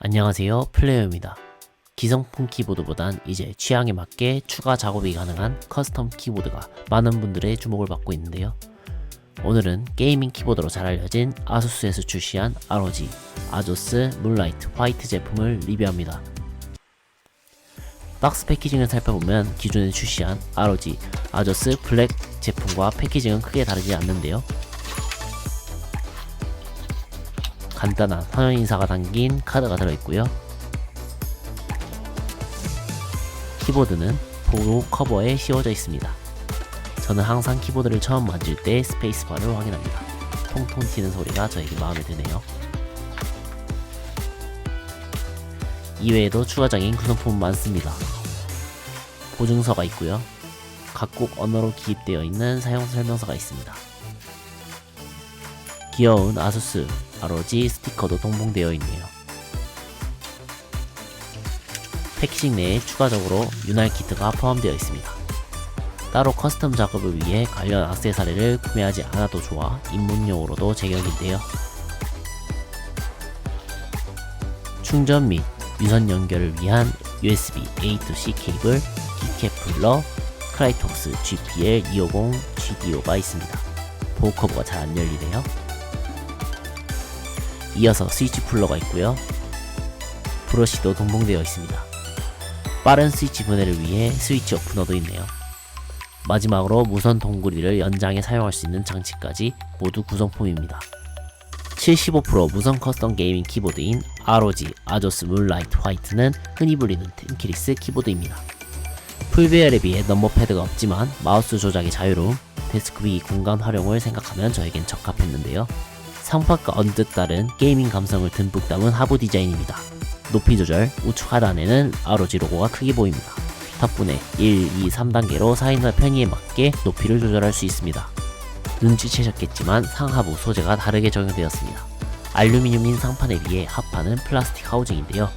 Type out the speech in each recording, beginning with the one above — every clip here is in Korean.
안녕하세요, 플레이어입니다. 기성품 키보드보단 이제 취향에 맞게 추가 작업이 가능한 커스텀 키보드가 많은 분들의 주목을 받고 있는데요. 오늘은 게이밍 키보드로 잘 알려진 아수스에서 출시한 ROG 아조스 문라이트 화이트 제품을 리뷰합니다. 박스 패키징을 살펴보면 기존에 출시한 ROG 아조스 블랙 제품과 패키징은 크게 다르지 않는데요. 간단한 환원 인사가 담긴 카드가 들어있고요. 키보드는 보호 커버에 씌워져 있습니다. 저는 항상 키보드를 처음 만질 때 스페이스바를 확인합니다. 통통 튀는 소리가 저에게 마음에 드네요. 이외에도 추가적인 구성품은 많습니다. 보증서가 있고요. 각국 언어로 기입되어 있는 사용 설명서가 있습니다. 귀여운 아수스 ROG 스티커도 동봉되어 있네요. 패키징 내에 추가적으로 윤활 키트가 포함되어 있습니다. 따로 커스텀 작업을 위해 관련 액세서리를 구매하지 않아도 좋아 입문용으로도 제격인데요. 충전 및 유선 연결을 위한 USB A to-C 케이블, 키캡플러, 크라이톡스 GPL 250 GDO가 있습니다. 보호 커버가 잘 안 열리네요. 이어서 스위치 풀러가 있고요. 브러쉬도 동봉되어 있습니다. 빠른 스위치 분해를 위해 스위치 오프너도 있네요. 마지막으로 무선 동굴이를 연장해 사용할 수 있는 장치까지 모두 구성품입니다. 75% 무선 커스텀 게이밍 키보드인 ROG 아조스 문라이트 화이트는 흔히 불리는 팀키리스 키보드입니다. 풀배열에 비해 넘버패드가 없지만 마우스 조작이 자유로움, 데스크 위 공간 활용을 생각하면 저에겐 적합했는데요. 상판과 언뜻 다른 게이밍 감성을 듬뿍 담은 하부 디자인입니다. 높이 조절, 우측 하단에는 ROG 로고가 크게 보입니다. 덕분에 1, 2, 3단계로 사이즈나 편의에 맞게 높이를 조절할 수 있습니다. 눈치채셨겠지만 상하부 소재가 다르게 적용되었습니다. 알루미늄인 상판에 비해 하판은 플라스틱 하우징인데요.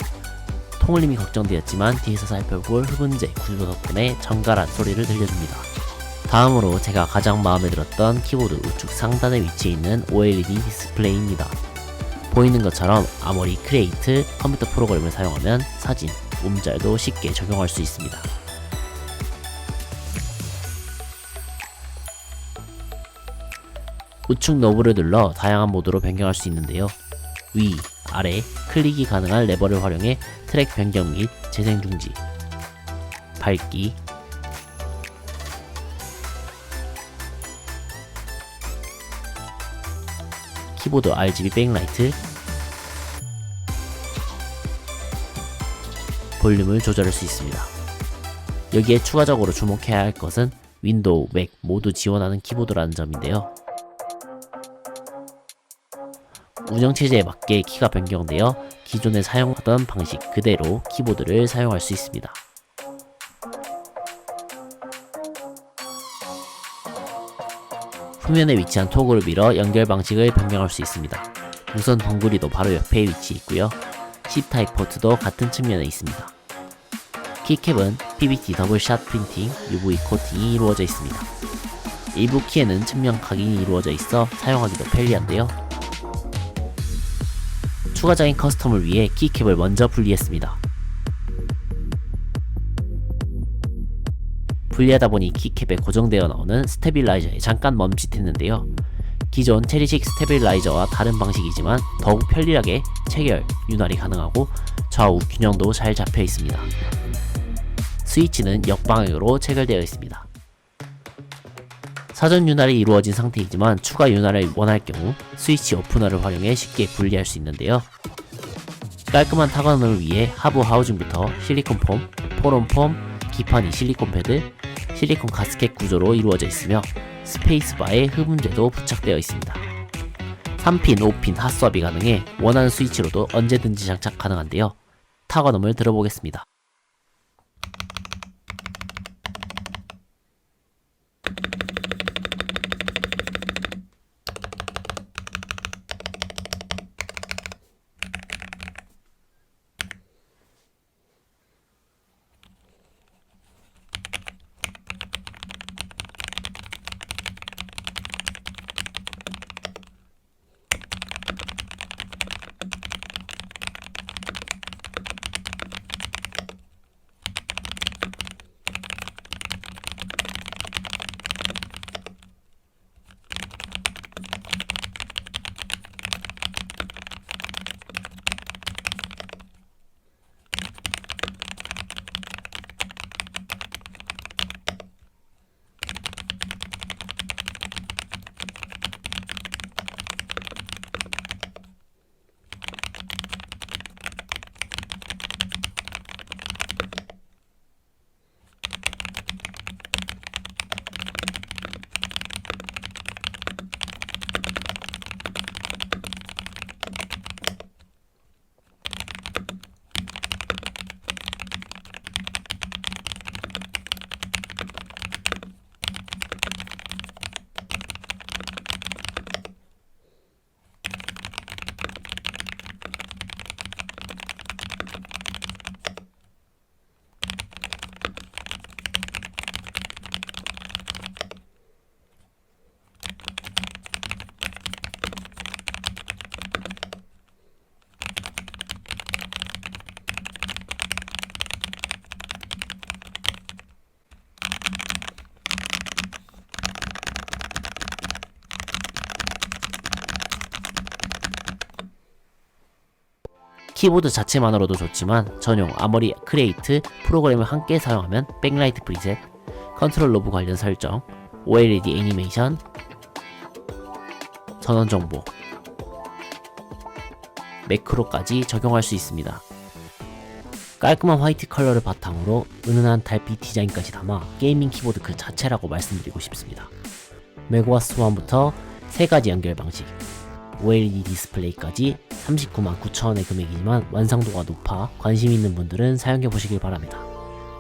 통울림이 걱정되었지만 뒤에서 살펴볼 흡음재 구조 덕분에 정갈한 소리를 들려줍니다. 다음으로 제가 가장 마음에 들었던 키보드 우측 상단에 위치해 있는 OLED 디스플레이입니다. 보이는 것처럼 아모리 크리에이트 컴퓨터 프로그램을 사용하면 사진, 음절도 쉽게 적용할 수 있습니다. 우측 너브를 눌러 다양한 모드로 변경할 수 있는데요. 위, 아래, 클릭이 가능한 레버를 활용해 트랙 변경 및 재생 중지, 밝기, 키보드 RGB 백라이트, 볼륨을 조절할 수 있습니다. 여기에 추가적으로 주목해야 할 것은 윈도우, 맥 모두 지원하는 키보드라는 점인데요. 운영체제에 맞게 키가 변경되어 기존에 사용하던 방식 그대로 키보드를 사용할 수 있습니다. 후면에 위치한 토글을 밀어 연결 방식을 변경할 수 있습니다. 무선 덩굴이도 바로 옆에 위치해 있고요. C타입 포트도 같은 측면에 있습니다. 키캡은 PBT 더블샷 프린팅 UV 코팅이 이루어져 있습니다. 일부 키에는 측면 각인이 이루어져 있어 사용하기도 편리한데요. 추가적인 커스텀을 위해 키캡을 먼저 분리했습니다. 분리하다 보니 키캡에 고정되어 나오는 스테빌라이저에 잠깐 멈칫했는데요. 기존 체리식 스테빌라이저와 다른 방식이지만 더욱 편리하게 체결, 윤활이 가능하고 좌우 균형도 잘 잡혀 있습니다. 스위치는 역방향으로 체결되어 있습니다. 사전 윤활이 이루어진 상태이지만 추가 윤활을 원할 경우 스위치 오프너를 활용해 쉽게 분리할 수 있는데요. 깔끔한 타건을 위해 하부 하우징부터 실리콘 폼, 포럼 폼, 기판이 실리콘 패드, 실리콘 가스켓 구조로 이루어져 있으며 스페이스바에 흡음재도 부착되어 있습니다. 3핀, 5핀 핫스왑이 가능해 원하는 스위치로도 언제든지 장착 가능한데요. 타건음을 들어보겠습니다. 키보드 자체만으로도 좋지만 전용 아머리 크리에이트 프로그램을 함께 사용하면 백라이트 프리셋, 컨트롤 로브 관련 설정, OLED 애니메이션, 전원 정보, 매크로까지 적용할 수 있습니다. 깔끔한 화이트 컬러를 바탕으로 은은한 달빛 디자인까지 담아 게이밍 키보드 그 자체라고 말씀드리고 싶습니다. 맥OS 1부터 3가지 연결 방식, OLED 디스플레이까지 399,900원의 금액이지만 완성도가 높아 관심 있는 분들은 사용해 보시길 바랍니다.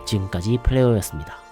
지금까지 플레이어였습니다.